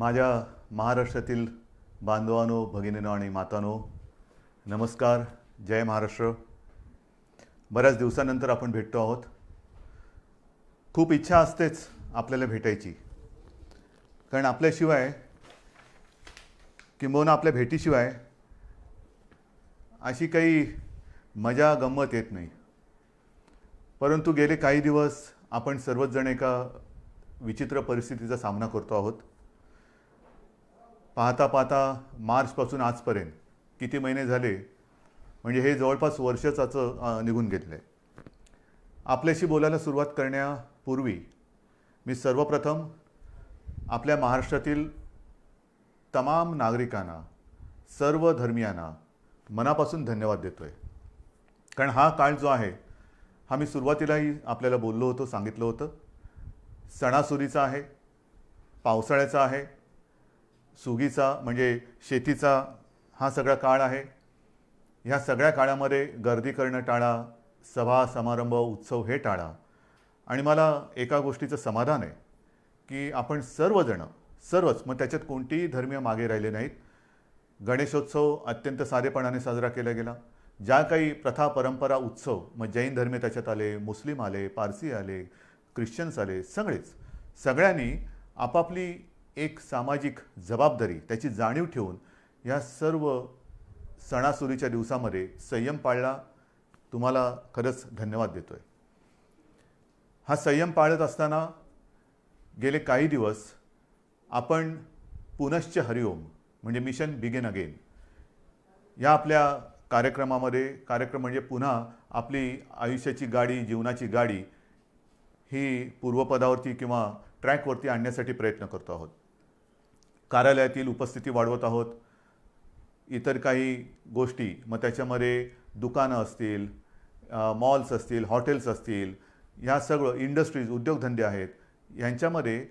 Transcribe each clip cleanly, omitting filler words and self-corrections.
माझ्या महाराष्ट्रातील बांधवांनो, भगिनींनो आणि मातांनो, नमस्कार. जय महाराष्ट्र. बऱ्याच दिवसानंतर आपण भेटतो आहोत. खूप इच्छा असतेच आपल्याला भेटायची, कारण आपल्याशिवाय किंबहुना आपल्या भेटीशिवाय अशी काही मजा गंमत येत नाही. परंतु गेले काही दिवस आपण सर्वच जण एका विचित्र परिस्थितीचा सामना करतो आहोत. पाहता पाहता मार्चपासून आजपर्यंत किती महिने झाले, म्हणजे हे जवळपास वर्षाचं निघून गेलेलं आहे. आपल्याशी बोलायला सुरुवात करण्यापूर्वी मी सर्वप्रथम आपल्या महाराष्ट्रातील तमाम नागरिकांना, सर्व धर्मियांना मनापासून धन्यवाद देतो आहे. कारण हा काळ जो आहे, हा मी सुरुवातीलाही आपल्याला बोललो होतो, सांगितलं होतं, सणासुदीचा आहे, पावसाळ्याचा आहे, सुगीचा म्हणजे शेतीचा हा सगळा काळ आहे. ह्या सगळ्या काळामध्ये गर्दी करणं टाळा, सभा समारंभ उत्सव हे टाळा. आणि मला एका गोष्टीचं समाधान आहे की आपण सर्वच, मग त्याच्यात कोणतेही धर्मीय मागे राहिले नाहीत. गणेशोत्सव अत्यंत साधेपणाने साजरा केला गेला. ज्या काही प्रथा परंपरा उत्सव, मग जैन धर्मीय त्याच्यात आले, मुस्लिम आले, पारसी आले, ख्रिश्चन्स आले, सगळ्यांनी आपापली एक सामाजिक जबाबदारी, त्याची जाणीव ठेवून या सर्व सणासुदीच्या दिवसामध्ये संयम पाळला. तुम्हाला खरंच धन्यवाद देतो आहे. हा संयम पाळत असताना गेले काही दिवस आपण पुनश्च हरिओम म्हणजे मिशन बिगिन अगेन या आपल्या कार्यक्रमामध्ये, कार्यक्रम म्हणजे पुन्हा आपली आयुष्याची गाडी, जीवनाची गाडी ही पूर्वपदावरती किंवा ट्रॅकवरती आणण्यासाठी प्रयत्न करतो आहोत. कार्यालयातील उपस्थिती वाढवत आहोत. इतर काही गोष्टी, मग त्याच्यामध्ये दुकानं असतील, मॉल्स असतील, हॉटेल्स असतील, ह्या सगळं इंडस्ट्रीज, उद्योगधंदे आहेत, यांच्यामध्ये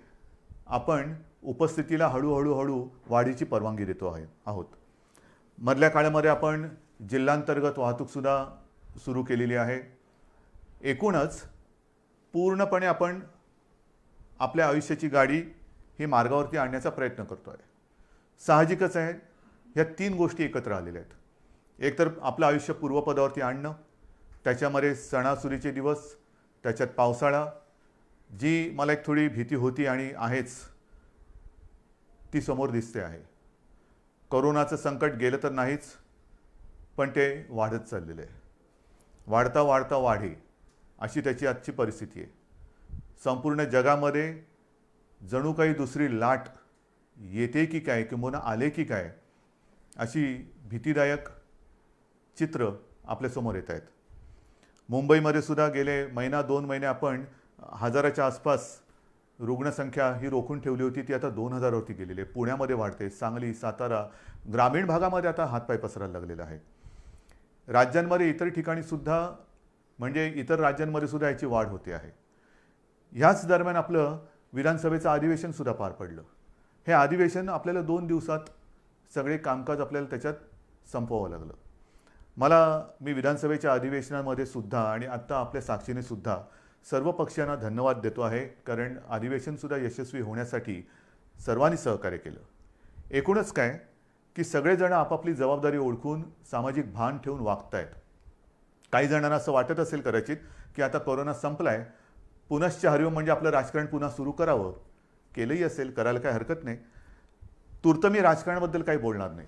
आपण उपस्थितीला हळूहळू वाढीची परवानगी देतो आहोत. मधल्या काळामध्ये आपण जिल्हांतर्गत वाहतूकसुद्धा सुरू केलेली आहे. एकूणच पूर्णपणे आपण आपल्या आयुष्याची गाडी ही मार्गावरती आणण्याचा प्रयत्न करतो आहे. साहजिकच आहे, ह्या तीन गोष्टी एकत्र आलेल्या आहेत. एक तर आपलं आयुष्य पूर्वपदावरती आणणं, त्याच्यामध्ये सणासुदीचे दिवस, त्याच्यात पावसाळा, जी मला एक थोडी भीती होती आणि आहेच, ती समोर दिसते आहे. कोरोनाचं संकट गेलं तर नाहीच, पण ते वाढत चाललेलं आहे. वाढता वाढता वाढे अशी त्याची आजची परिस्थिती आहे. संपूर्ण जगामध्ये जणू काही दुसरी लाट येते की काय, किंवा आले की काय, अशी भीतीदायक चित्र आपल्यासमोर येत आहेत. मुंबईमध्ये सुद्धा गेले महिना 2 महिने आपण 1000च्या आसपास रुग्णसंख्या ही रोखून ठेवली होती, ती आता 2000 वरती गेलेली आहे. पुण्यामध्ये वाढते, सांगली, सातारा, ग्रामीण भागामध्ये आता हातपाय पसरायला लागलेला आहे. राज्यांमध्ये इतर ठिकाणी सुद्धा, म्हणजे इतर राज्यांमध्ये सुद्धा याची वाढ होते आहे. ह्याच दरम्यान आपलं विधानसभेचं अधिवेशन सुद्धा पार पडलं. हे अधिवेशन आपल्याला 2 दिवसात सगळे कामकाज आपल्याला त्याच्यात संपवावं लागलं. मी विधानसभेच्या अधिवेशनामध्ये सुद्धा आणि आत्ता आपल्या साक्षीने सुद्धा सर्व पक्षांना धन्यवाद देतो आहे, कारण अधिवेशनसुद्धा यशस्वी होण्यासाठी सर्वांनी सहकार्य केलं. एकूणच काय की सगळेजण आपापली जबाबदारी ओळखून सामाजिक भान ठेवून वागत आहेत. काही जणांना असं वाटत असेल कदाचित की आता कोरोना संपलाय, पुनश्च हरिओम म्हणजे आपलं राजकारण पुन्हा सुरू करावं. केलंही असेल, करायला काही हरकत नाही. तूर्त मी राजकारणाबद्दल काही बोलणार नाही,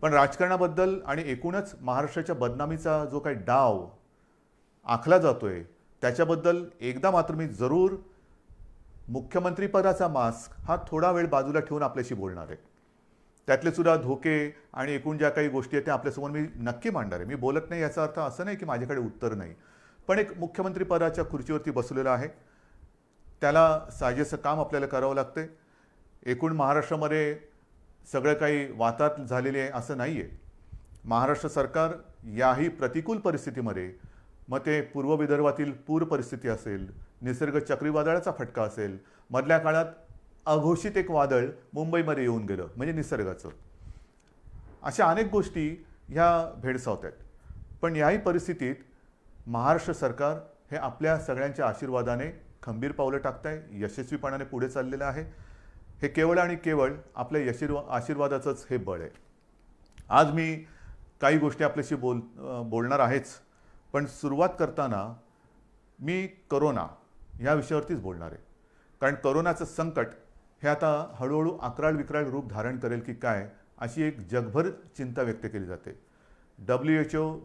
पण राजकारणाबद्दल आणि एकूणच महाराष्ट्राच्या बदनामीचा जो काही डाव आखला जातोय त्याच्याबद्दल एकदा मात्र मी जरूर मुख्यमंत्रीपदाचा मास्क हा थोडा वेळ बाजूला ठेवून आपल्याशी बोलणार आहे. त्यातले सुद्धा धोके आणि एकूण ज्या काही गोष्टी आहेत त्या आपल्यासमोर मी नक्की मांडणार आहे. मी बोलत नाही याचा अर्थ असं नाही की माझ्याकडे उत्तर नाही, पण एक मुख्यमंत्रीपदाच्या खुर्चीवरती बसलेला आहे, त्याला साजेसं काम आपल्याला करावं लागते. एकूण महाराष्ट्रामध्ये सगळं काही वाताहत झालेले आहे असं नाही आहे. महाराष्ट्र सरकार याही प्रतिकूल परिस्थितीमध्ये, मग ते पूर्व विदर्भातील पूर परिस्थिती असेल, निसर्ग चक्रीवादळाचा फटका असेल, मधल्या काळात अघोषित एक वादळ मुंबईमध्ये येऊन गेलं म्हणजे निसर्गाचं, अशा अनेक गोष्टी ह्या भेडसावत आहेत. पण याही परिस्थितीत महाराष्ट्र सरकार हे आपल्या सगळ्यांच्या आशीर्वादाने खंबीर पावलं टाकत आहे, यशस्वीपणाने पुढे चाललेलं आहे. हे केवळ आणि केवळ आपल्या आशीर्वादाचंच हे बळ आहे. आज मी काही गोष्टी आपल्याशी बोलणार आहेच, पण सुरुवात करताना मी करोना या विषयावरतीच बोलणार आहे. कारण करोनाचं संकट हे आता हळूहळू अक्राळ विक्राळ रूप धारण करेल की काय, अशी एक जगभर चिंता व्यक्त केली जाते. WHO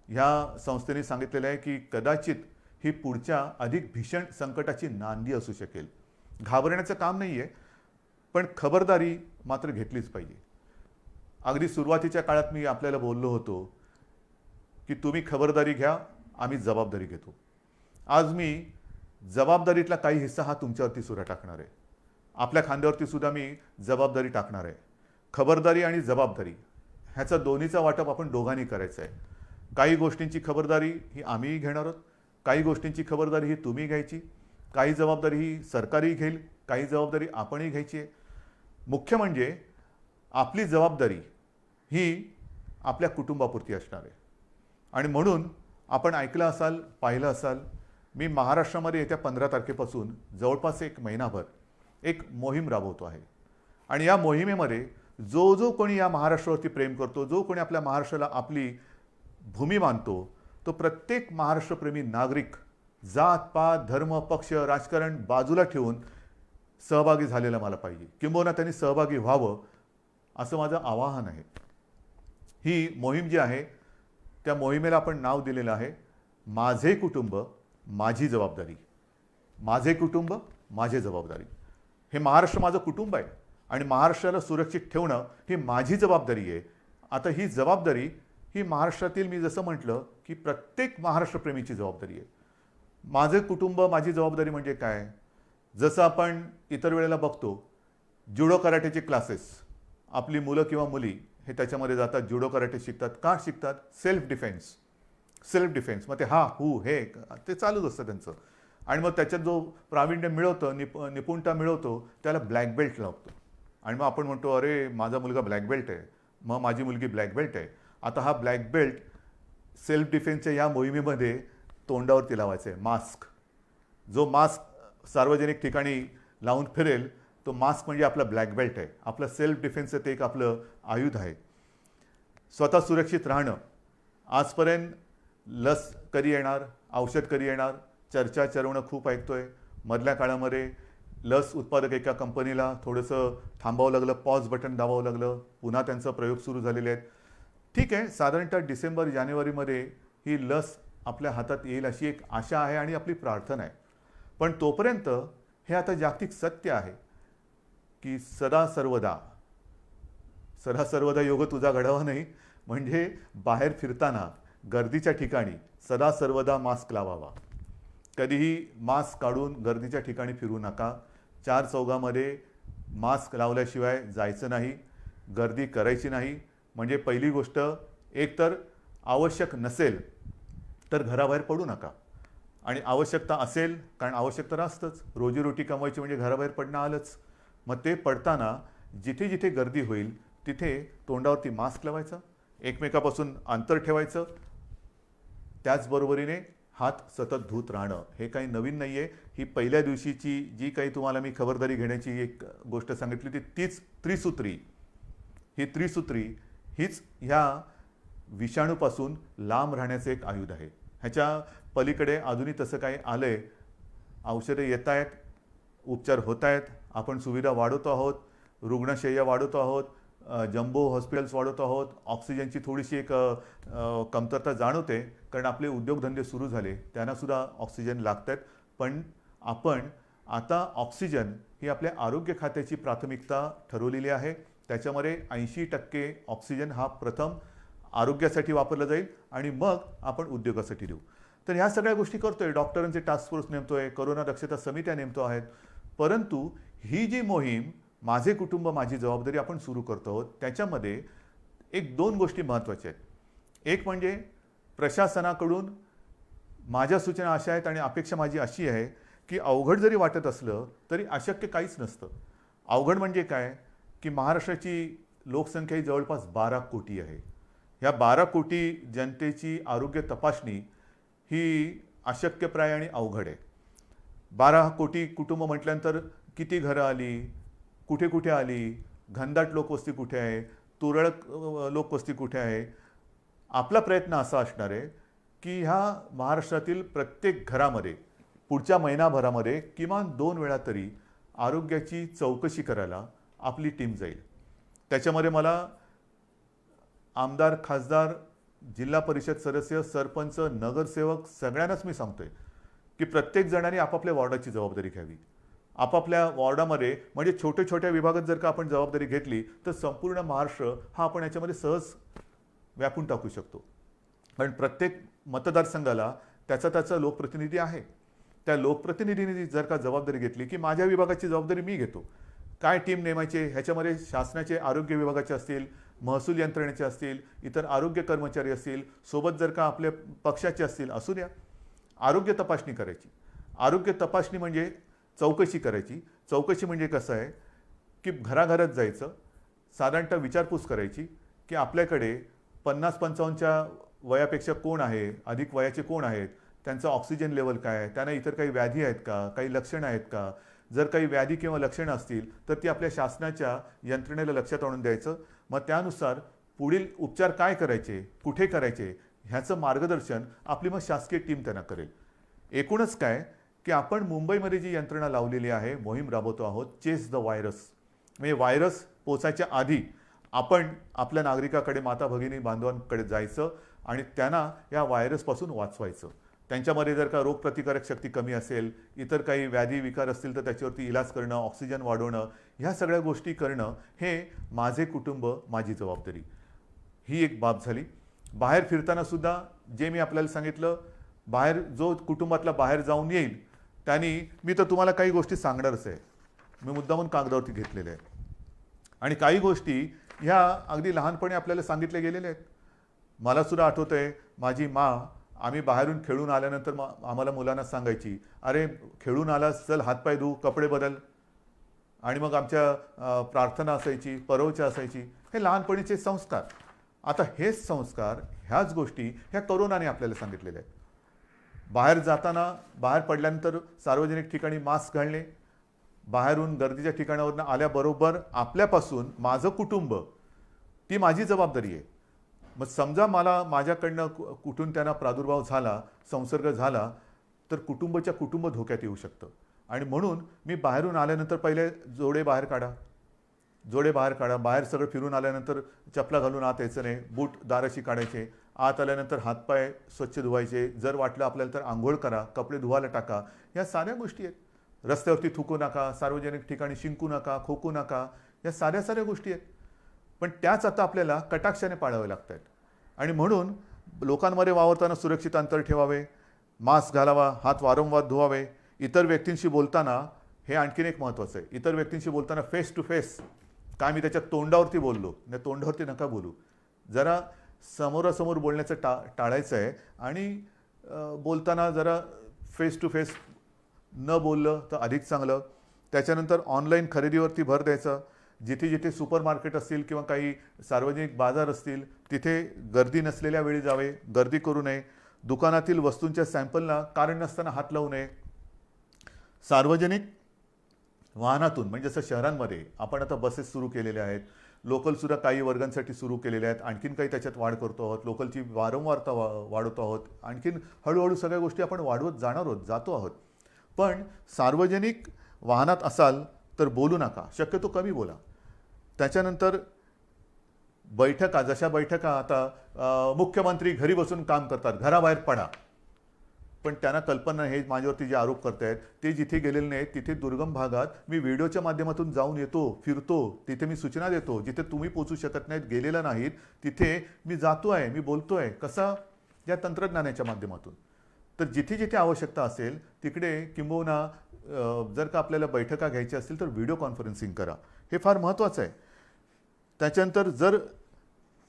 ह्या संस्थेने सांगितलेलं आहे की कदाचित ही पुढच्या अधिक भीषण संकटाची नांदी असू शकेल. घाबरण्याचं काम नाही आहे, पण खबरदारी मात्र घेतलीच पाहिजे. अगदी सुरुवातीच्या काळात मी आपल्याला बोललो होतो की तुम्ही खबरदारी घ्या, आम्ही जबाबदारी घेतो. आज मी जबाबदारीतला काही हिस्सा हा तुमच्यावरती सुद्धा टाकणार आहे. आपल्या खांद्यावरती सुद्धा मी जबाबदारी टाकणार आहे. खबरदारी आणि जबाबदारी ह्याचा दोन्हीचा वाटप आपण दोघांनी करायचं आहे. काही गोष्टींची खबरदारी ही आम्हीही घेणार आहोत, काही गोष्टींची खबरदारी ही तुम्ही घ्यायची, काही जबाबदारी ही सरकारही घेईल, काही जबाबदारी आपणही घ्यायची आहे. मुख्य म्हणजे आपली जबाबदारी ही आपल्या कुटुंबापुरती असणार आहे. आणि म्हणून आपण ऐकलं असाल, पाहिलं असाल, मी महाराष्ट्रामध्ये येत्या 15 तारखेपासून जवळपास एक महिनाभर एक मोहीम राबवतो आहे. आणि या मोहिमेमध्ये जो जो कोणी या महाराष्ट्रावरती प्रेम करतो, जो कोणी आपल्या महाराष्ट्राला आपली भूमी मानतो, तो प्रत्येक महाराष्ट्रप्रेमी नागरिक जात पात धर्म पक्ष राजकारण बाजूला ठेवून सहभागी झालेला मला पाहिजे, किंबहुना त्यांनी सहभागी व्हावं असं माझं आवाहन आहे. ही मोहीम जी आहे त्या मोहिमेला आपण नाव दिलेलं आहे माझे कुटुंब माझी जबाबदारी. माझे कुटुंब माझी जबाबदारी. हे महाराष्ट्र माझं कुटुंब आहे आणि महाराष्ट्राला सुरक्षित ठेवणं ही माझी जबाबदारी आहे. आता ही जबाबदारी ही महाराष्ट्रातील, मी जसं म्हटलं की प्रत्येक महाराष्ट्रप्रेमीची जबाबदारी आहे. माझे कुटुंब माझी जबाबदारी म्हणजे काय? जसं आपण इतर वेळेला बघतो जुडो कराटेचे क्लासेस, आपली मुलं किंवा मुली हे त्याच्यामध्ये जातात, जुडो कराटे शिकतात. का शिकतात? Self defence. मग ते हे ते चालूच असतं त्यांचं. आणि मग त्याच्यात जो प्रावीण्य मिळवतं, निपुणता मिळवतो, त्याला ब्लॅक बेल्ट लागतो. आणि मग आपण म्हणतो अरे माझा मुलगा ब्लॅक बेल्ट आहे, मग माझी मुलगी ब्लॅक बेल्ट आहे. आता हा ब्लॅक बेल्ट सेल्फ डिफेन्सच्या या मोहिमेमध्ये तोंडावरती लावायचा आहे. मास्क. जो मास्क सार्वजनिक ठिकाणी लावून फिरेल तो मास्क म्हणजे आपला ब्लॅक बेल्ट आहे. आपलं सेल्फ डिफेन्सचं ते एक आपलं आयुध आहे. स्वतः सुरक्षित राहणं. आजपर्यंत लस कधी येणार, औषध कधी येणार, चर्चा चरवणं खूप ऐकतोय. मधल्या काळामध्ये लस उत्पादक एका कंपनीला थोडंसं थांबावं लागलं, पॉज बटन दाबावं लागलं, पुन्हा त्यांचा प्रयोग सुरू झालेले आहेत. ठीक आहे, साधारणतः डिसेंबर जानेवारीमध्ये ही लस आपल्या हातात येईल अशी एक आशा आहे आणि आपली प्रार्थना आहे. पण तोपर्यंत हे आता जागतिक सत्य आहे की सदा सर्वदा योग तुझा घडावा नाही. म्हणजे बाहेर फिरताना गर्दीच्या ठिकाणी सदा सर्वदा मास्क लावावा. कधीही मास्क काढून गर्दीच्या ठिकाणी फिरू नका. चार चौघामध्ये मास्क लावल्याशिवाय जायचं नाही, गर्दी करायची नाही. म्हणजे पहिली गोष्ट, एकतर आवश्यक नसेल तर घराबाहेर पडू नका. आणि आवश्यकता असेल, कारण आवश्यकता असतंच, रोजीरोटी कमवायची म्हणजे घराबाहेर पडणं आलंच. मग ते पडताना जिथे जिथे गर्दी होईल तिथे तोंडावरती मास्क लावायचा, एकमेकापासून अंतर ठेवायचं. त्याचबरोबरीने हात सतत धुत राहणं. हे काही नवीन नाही आहे. ही पहिल्या दिवशीची जी काही तुम्हाला मी खबरदारी घेण्याची एक गोष्ट सांगितली तीच त्रिसूत्री. ही त्रिसूत्री हीच ह्या विषाणूपासून लांब राहण्याचं एक आयुध आहे. ह्याच्या पलीकडे अजूनही तसं काही आलं आहे. औषधं येत आहेत, उपचार होत आहेत, आपण सुविधा वाढवतो आहोत, रुग्णशय्या वाढवतो आहोत, जम्बो हॉस्पिटल्स वाढवतो आहोत. ऑक्सिजनची थोडीशी एक कमतरता जाणवते, कारण आपले उद्योगधंदे सुरू झाले, त्यांनासुद्धा ऑक्सिजन लागत आहेत. पण आपण आता ऑक्सिजन ही आपल्या आरोग्य खात्याची प्राथमिकता ठरवलेली आहे. त्याच्यामध्ये 80% ऑक्सिजन हा प्रथम आरोग्यासाठी वापरला जाईल आणि मग आपण उद्योगासाठी देऊ. तर ह्या सगळ्या गोष्टी करतोय. डॉक्टरांचे टास्क फोर्स नेमतोय, कोरोना दक्षता समित्या नेमतो आहेत. परंतु ही जी मोहीम माझे कुटुंब माझी जबाबदारी आपण सुरू करतो आहोत, त्याच्यामध्ये एक दोन गोष्टी महत्त्वाच्या आहेत. एक म्हणजे प्रशासनाकडून माझ्या सूचना अशा आहेत आणि अपेक्षा माझी अशी आहे की अवघड जरी वाटत असलं तरी अशक्य काहीच नसतं. अवघड म्हणजे काय की महाराष्ट्राची लोकसंख्या ही जवळपास 12 कोटी आहे. ह्या 12 कोटी जनतेची आरोग्य तपासणी ही अशक्यप्राय आणि अवघड आहे. 12 कोटी कुटुंब म्हटल्यानंतर किती घरं आली, कुठे कुठे आली, घनदाट लोकवस्ती कुठे आहे, तुरळक लोकवस्ती कुठे आहे. आपला प्रयत्न असा असणार आहे की ह्या महाराष्ट्रातील प्रत्येक घरामध्ये पुढच्या महिनाभरामध्ये किमान 2 वेळा तरी आरोग्याची चौकशी करायला आपली टीम जाईल. त्याच्यामध्ये मला आमदार, खासदार, जिल्हा परिषद सदस्य, सरपंच, नगरसेवक सगळ्यांनाच मी सांगतोय की प्रत्येक जणांनी आपापल्या वॉर्डाची जबाबदारी घ्यावी. आपापल्या वॉर्डामध्ये म्हणजे छोट्या छोट्या विभागात जर का आपण जबाबदारी घेतली तर संपूर्ण महाराष्ट्र हा आपण याच्यामध्ये सहज व्यापून टाकू शकतो. कारण प्रत्येक मतदारसंघाला त्याचा लोकप्रतिनिधी आहे. त्या लोकप्रतिनिधींनी जर का जबाबदारी घेतली की माझ्या विभागाची जबाबदारी मी घेतो, काय टीम नेमायचे, ह्याच्यामध्ये शासनाचे आरोग्य विभागाचे असतील, महसूल यंत्रणेचे असतील, इतर आरोग्य कर्मचारी असतील, सोबत जर का आपल्या पक्षाचे असतील, असू द्या. आरोग्य तपासणी करायची. आरोग्य तपासणी म्हणजे चौकशी करायची. चौकशी म्हणजे कसं आहे की घराघरात जायचं, साधारणतः विचारपूस करायची की आपल्याकडे 50-55च्या वयापेक्षा कोण आहे, अधिक वयाचे कोण आहेत, त्यांचं ऑक्सिजन लेवल काय आहे, त्यांना इतर काही व्याधी आहेत का, काही लक्षणं आहेत का. जर काही व्याधी किंवा लक्षणं असतील तर ती आपल्या शासनाच्या यंत्रणेला लक्षात आणून द्यायचं. मग त्यानुसार पुढील उपचार काय करायचे, कुठे करायचे, ह्याचं मार्गदर्शन आपली मग शासकीय टीम त्यांना करेल. एकूणच काय की आपण मुंबईमध्ये जी यंत्रणा लावलेली आहे, मोहीम राबवतो आहोत, चेस द व्हायरस. म्हणजे व्हायरस पोचायच्या आधी आपण आपल्या नागरिकाकडे, माता भगिनी बांधवांकडे जायचं आणि त्यांना या व्हायरसपासून वाचवायचं. त्यांच्यामध्ये जर का रोगप्रतिकारक शक्ती कमी असेल, इतर काही व्याधी विकार असतील तर त्याच्यावरती इलाज करणं, ऑक्सिजन वाढवणं, ह्या सगळ्या गोष्टी करणं हे माझे कुटुंब, माझी जबाबदारी, ही एक बाब झाली. बाहेर फिरताना सुद्धा जे मी आपल्याला सांगितलं, बाहेर जो कुटुंबातला बाहेर जाऊन येईल त्यांनी, मी तर तुम्हाला काही गोष्टी सांगणारच आहे, मी मुद्दामून कागदावरती घेतलेले आहे. आणि काही गोष्टी ह्या अगदी लहानपणी आपल्याला सांगितल्या गेलेल्या आहेत. मला सुद्धा आठवतं आहे, माझी आम्ही बाहेरून खेळून आल्यानंतर आम्हाला मुलांना सांगायची, अरे खेळून आलास, चल हातपाय धु, कपडे बदल. आणि मग आमच्या प्रार्थना असायची, परवचा असायची. हे लहानपणीचे संस्कार. आता हेच संस्कार, ह्याच गोष्टी ह्या कोरोनाने आपल्याला सांगितलेल्या आहेत. बाहेर जाताना, बाहेर पडल्यानंतर सार्वजनिक ठिकाणी मास्क घालणे, बाहेरून गर्दीच्या ठिकाणावरून आल्याबरोबर आपल्यापासून माझं कुटुंब, ती माझी जबाबदारी आहे. मग समजा मला माझ्याकडनं कुठून त्यांना प्रादुर्भाव झाला, संसर्ग झाला, तर कुटुंब धोक्यात येऊ शकतं. आणि म्हणून मी बाहेरून आल्यानंतर पहिले जोडे बाहेर काढा. बाहेर सगळं फिरून आल्यानंतर चपला घालून आत यायचं नाही, बूट दाराशी काढायचे. आत आल्यानंतर हातपाय स्वच्छ धुवायचे. जर वाटलं आपल्याला तर आंघोळ करा, कपडे धुवायला टाका. या साऱ्या गोष्टी आहेत. रस्त्यावरती थुकू नका, सार्वजनिक ठिकाणी शिंकू नका, खोकू नका. या साऱ्या गोष्टी आहेत. पण त्याच आता आपल्याला कटाक्षाने पाळाव्या लागत आहेत. आणि म्हणून लोकांमध्ये वावरताना सुरक्षित अंतर ठेवावे, मास्क घालावा, हात वारंवार धुवावे. इतर व्यक्तींशी बोलताना हे आणखीन एक महत्त्वाचं आहे, इतर व्यक्तींशी बोलताना फेस टू फेस, काय मी त्याच्या तोंडावरती बोललो नाही, तोंडावरती नका बोलू. जरा समोरासमोर बोलण्याचं टाळायचं आहे. आणि बोलताना जरा फेस टू फेस न बोललं तर अधिक चांगलं. त्याच्यानंतर ऑनलाईन खरेदीवरती भर द्यायचा. जिथे जिथे सुपर मार्केट असतील किंवा काही सार्वजनिक बाजार असतील तिथे गर्दी नसलेल्या वेळी जावे, गर्दी करू नये. दुकानातील वस्तूंच्या सॅम्पलला कारण नसताना हात लावू नये. सार्वजनिक वाहनातून म्हणजे जसं शहरांमध्ये आपण आता बसेस सुरू केलेल्या आहेत, लोकलसुद्धा काही वर्गांसाठी सुरू केलेल्या आहेत, आणखीन काही त्याच्यात वाढ करतो आहोत, लोकलची वारंवारता वाढवतो आहोत, आणखीन हळूहळू सगळ्या गोष्टी आपण वाढवत जातो आहोत. पण सार्वजनिक वाहनात असाल तर बोलू नका, शक्यतो कमी बोला. त्याच्यानंतर बैठका, जशा बैठका आता मुख्यमंत्री घरी बसून काम करतात, घराबाहेर पडा. पण त्यांना कल्पना, हे माझ्यावरती जे आरोप करतायत ते जिथे गेलेले नाहीत तिथे दुर्गम भागात मी व्हिडिओच्या माध्यमातून जाऊन येतो, फिरतो, तिथे मी सूचना देतो. जिथे तुम्ही पोचू शकत नाहीत, गेलेला नाहीत, तिथे मी जातो आहे, मी बोलतो आहे. कसा? या तंत्रज्ञानाच्या माध्यमातून. तर जिथे जिथे आवश्यकता असेल तिकडे किंबहुना जर का आपल्याला बैठका घ्यायच्या असतील तर व्हिडिओ कॉन्फरन्सिंग करा. हे फार महत्त्वाचं आहे. त्याच्यानंतर जर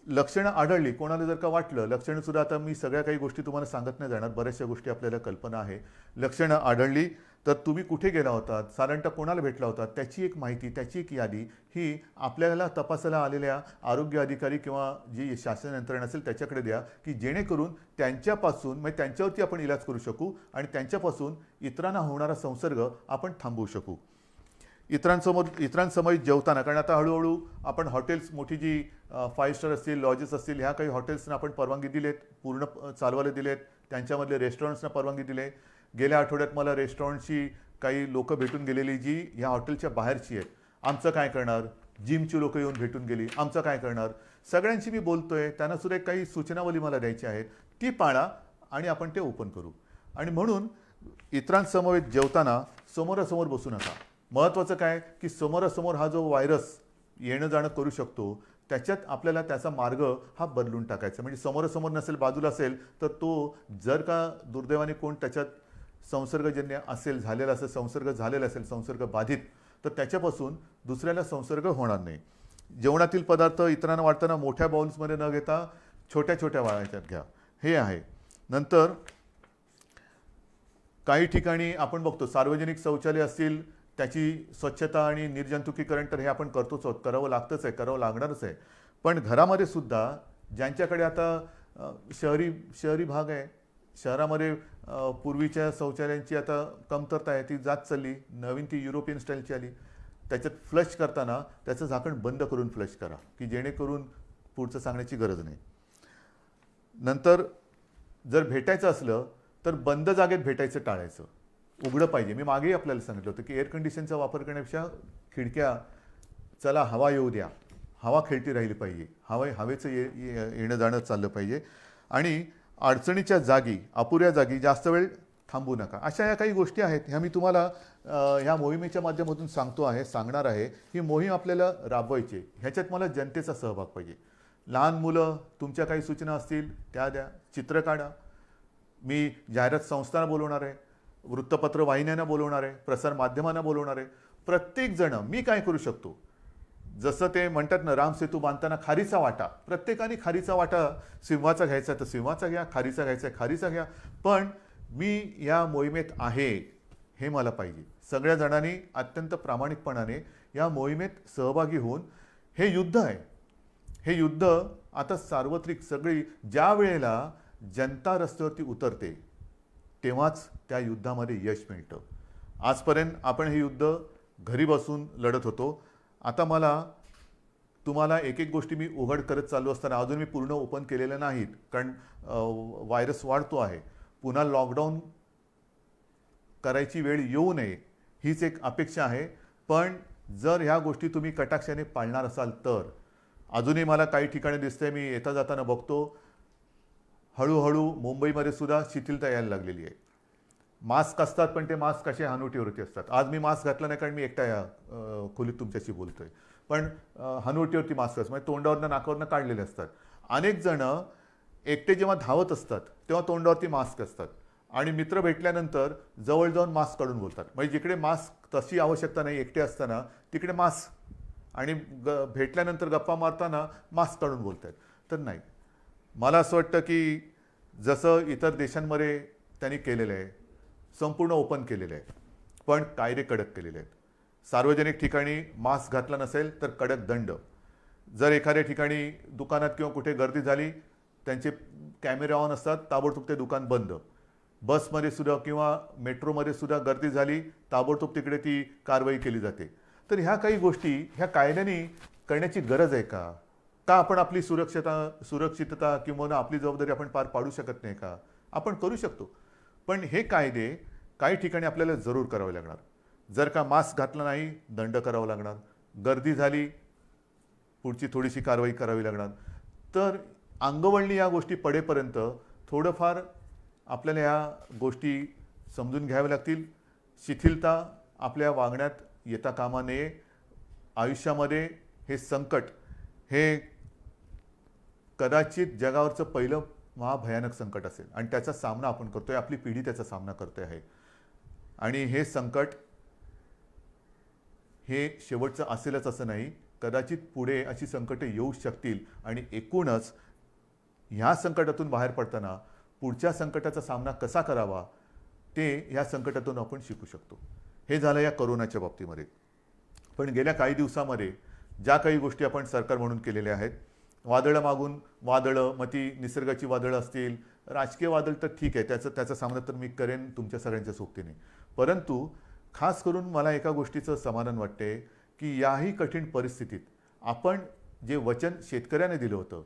लक्षणं आढळली, कोणाला जर का वाटलं, लक्षणंसुद्धा आता मी सगळ्या काही गोष्टी तुम्हाला सांगत नाही जाणार, बऱ्याचशा गोष्टी आपल्याला कल्पना आहे. लक्षणं आढळली तर तुम्ही कुठे गेला होतात, साधारणतः कोणाला भेटला होता, त्याची एक माहिती, त्याची एक यादी ही आपल्याला तपासायला आलेल्या आरोग्य अधिकारी किंवा जी शासन यंत्रणा असेल त्याच्याकडे द्या, की जेणेकरून त्यांच्यापासून म्हणजे त्यांच्यावरती आपण इलाज करू शकू आणि त्यांच्यापासून इतरांना होणारा संसर्ग आपण थांबवू शकू. इतरांसमोर जेवताना, कारण आता हळूहळू आपण हॉटेल्स, मोठी जी 5 स्टार असतील, लॉजेस असतील, ह्या काही हॉटेल्सना आपण परवानगी दिलेत, पूर्ण चालवायला दिलेत. त्यांच्यामधले रेस्टॉरंट्सना परवानगी दिले. गेल्या आठवड्यात मला रेस्टॉरंटची काही लोकं भेटून गेलेली जी ह्या हॉटेलच्या बाहेरची आहेत. आमचं काय करणार? जिमची लोकं येऊन भेटून गेली. आमचं काय करणार? सगळ्यांशी मी बोलतोय. त्यांना सुद्धा काही सूचनावली मला द्यायची आहेत, ती पाळा आणि आपण ते ओपन करू. आणि म्हणून इतरांसमवेत जेवताना समोरासमोर बसू नका. महत्त्वाचं काय की समोरासमोर हा जो व्हायरस येणं जाणं करू शकतो, त्याच्यात आपल्याला त्याचा मार्ग हा बदलून टाकायचा. म्हणजे समोरासमोर नसेल, बाजूला असेल, तर तो जर का दुर्दैवाने कोण त्याच्यात संसर्गजन्य असेल, झालेला असेल, संसर्ग झालेला असेल, संसर्ग बाधित, तर त्याच्यापासून दुसऱ्याला संसर्ग होणार नाही. जेवणातील पदार्थ इतरांना वाटताना मोठ्या बाउल्समध्ये न घेता छोट्या छोट्या वाळ्याच्यात घ्या, हे आहे. नंतर काही ठिकाणी आपण बघतो सार्वजनिक शौचालय असतील, त्याची स्वच्छता आणि निर्जंतुकीकरण तर हे आपण करतोच आहोत, करावं लागतंच आहे, करावं लागणारच आहे. पण घरामध्ये सुद्धा ज्यांच्याकडे आता शहरी भाग आहे, शहरामध्ये पूर्वीच्या शौचालयांची आता कमतरता आहे, ती जात चालली. नवीन ती युरोपियन स्टाईलची आली. त्याच्यात फ्लश करताना त्याचं झाकण बंद करून फ्लश करा, की जेणेकरून पुढचं सांगण्याची गरज नाही. नंतर जर भेटायचं असलं तर बंद जागेत भेटायचं टाळायचं, उघडं पाहिजे. मी मागेही आपल्याला सांगितलं होतं की एअर कंडिशनचा वापर करण्यापेक्षा खिडक्या, चला हवा येऊ द्या, हवा खेळती राहिली पाहिजे, हवेचं येणं जाणं चाललं पाहिजे. आणि अडचणीच्या जागी, अपुऱ्या जागी जास्त वेळ थांबू नका. अशा या काही गोष्टी आहेत, ह्या मी तुम्हाला ह्या मोहिमेच्या माध्यमातून सांगणार आहे. ही मोहीम आपल्याला राबवायची. ह्याच्यात मला जनतेचा सहभाग पाहिजे. लहान मुलं, तुमच्या काही सूचना असतील त्या द्या, चित्र काढा. मी जाहिरात संस्थांना बोलवणार आहे, वृत्तपत्र वाहिन्यांना बोलवणार आहे, प्रसारमाध्यमांना बोलवणार आहे. प्रत्येकजण मी काय करू शकतो, जसं ते म्हणतात ना, राम सेतू बांधताना खारीचा वाटा, प्रत्येकाने खारीचा वाटा सिंहाचा घ्यायचा तर सिंहाचा घ्या, खारीचा घ्यायचा खारीचा घ्या. पण मी या मोहिमेत आहे हे मला पाहिजे. सगळ्या जणांनी अत्यंत प्रामाणिकपणाने या मोहिमेत सहभागी होऊन, हे युद्ध आहे, हे युद्ध आता सार्वत्रिक, सगळी ज्या वेळेला जनता रस्त्यावरती उतरते तेव्हाच त्या युद्धामध्ये यश मिळतं. आजपर्यंत आपण हे युद्ध घरी बसून लढत होतो. आता मला तुम्हाला एक एक गोष्टी मी उघड करत चालू असताना, अजून मी पूर्ण ओपन केलेल्या नाहीत, कारण व्हायरस वाढतो आहे. पुन्हा लॉकडाऊन करायची वेळ येऊ नये हीच एक अपेक्षा आहे. पण जर ह्या गोष्टी तुम्ही कटाक्षाने पाळणार असाल तर, अजूनही मला काही ठिकाणी दिसतंय, मी येता जाताना बघतो, हळूहळू मुंबईमध्ये सुद्धा शिथिलता यायला लागलेली आहे. मास्क असतात, पण ते मास्क कसे हनुवटीवरती असतात. आज मी मास्क घातला नाही, कारण मी एकटा या खोलीत तुमच्याशी बोलतोय. पण हनुवटीवरती मास्क असतात, म्हणजे तोंडावरनं नाकावरनं काढलेले असतात. अनेक जण एकटे जेव्हा धावत असतात तेव्हा तोंडावरती मास्क असतात, आणि मित्र भेटल्यानंतर जवळ जाऊन मास्क काढून बोलतात. म्हणजे जिकडे मास्क तशी आवश्यकता नाही एकटे असताना, तिकडे मास्क, आणि भेटल्यानंतर गप्पा मारताना मास्क काढून बोलतात. तर नाही, मला असं वाटतं की जसं इतर देशांमध्ये त्यांनी केलेलं आहे, संपूर्ण ओपन केलेलं आहे, पण कायदे कडक केलेले आहेत. सार्वजनिक ठिकाणी मास्क घातला नसेल तर कडक दंड. जर एखाद्या ठिकाणी दुकानात किंवा कुठे गर्दी झाली, त्यांचे कॅमेरे ऑन असतात, ताबडतोब ते दुकान बंद. बसमध्ये सुद्धा किंवा मेट्रोमध्ये सुद्धा गर्दी झाली, ताबडतोब तिकडे ती कारवाई केली जाते. तर ह्या काही गोष्टी ह्या कायद्याने करण्याची गरज आहे का? का आपण आपली सुरक्षितता किंवा आपली जबाबदारी आपण पार पाडू शकत नाही का? आपण करू शकतो. पण हे कायदे काही ठिकाणी आपल्याला जरूर करावे लागणार. जर का मास्क घातला नाही, दंड करावा लागणार. गर्दी झाली, पुढची थोडीशी कारवाई करावी लागणार. तर अंगवळणी या गोष्टी पडेपर्यंत थोडंफार आपल्याला या गोष्टी समजून घ्याव्या लागतील. शिथिलता आपल्या वागण्यात येता कामा नये. आयुष्यामध्ये हे संकट, हे कदाचित जगावरचं पहिलं महाभयानक संकट असेल, आणि त्याचा सामना आपण करतोय, आपली पिढी त्याचा सामना करते आहे. आणि हे संकट हे शेवटचं असेलच असं नाही. कदाचित पुढे अशी संकटे येऊ शकतील, आणि एकूणच ह्या संकटातून बाहेर पडताना पुढच्या संकटाचा सामना कसा करावा ते ह्या संकटातून आपण शिकू शकतो. हे झालं या कोरोनाच्या बाबतीमध्ये. पण गेल्या काही दिवसामध्ये ज्या काही गोष्टी आपण सरकार म्हणून केलेल्या आहेत, वादळं मागून वादळं, मग ती निसर्गाची वादळं असतील, राजकीय वादळ तर ठीक आहे, त्याचा सामना तर मी करेन तुमच्या सगळ्यांच्या सोबतीने. परंतु खास करून मला एका गोष्टीचं समाधान वाटते की याही कठीण परिस्थितीत आपण जे वचन शेतकऱ्याने दिलं होतं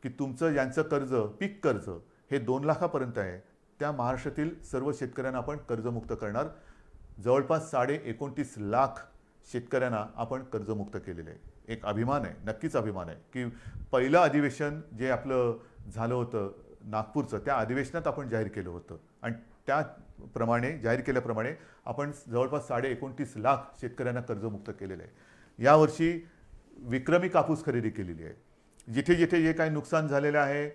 की तुमचं यांचं कर्ज पीक कर्ज हे 2 लाखापर्यंत आहे, त्या महाराष्ट्रातील सर्व शेतकऱ्यांना आपण कर्जमुक्त करणार. जवळपास 29.5 लाख शेतकऱ्यांना आपण कर्जमुक्त केलेलं आहे. एक अभिमान आहे, नक्कीच अभिमान आहे की पहिलं अधिवेशन जे आपलं झालं होतं नागपूरचं, त्या अधिवेशनात आपण जाहीर केलं होतं आणि त्याप्रमाणे जाहीर केल्याप्रमाणे आपण जवळपास 29.5 लाख शेतकऱ्यांना कर्जमुक्त केलेलं आहे. यावर्षी विक्रमी कापूस खरेदी केलेली आहे. जिथे जिथे जे काही नुकसान झालेलं आहे,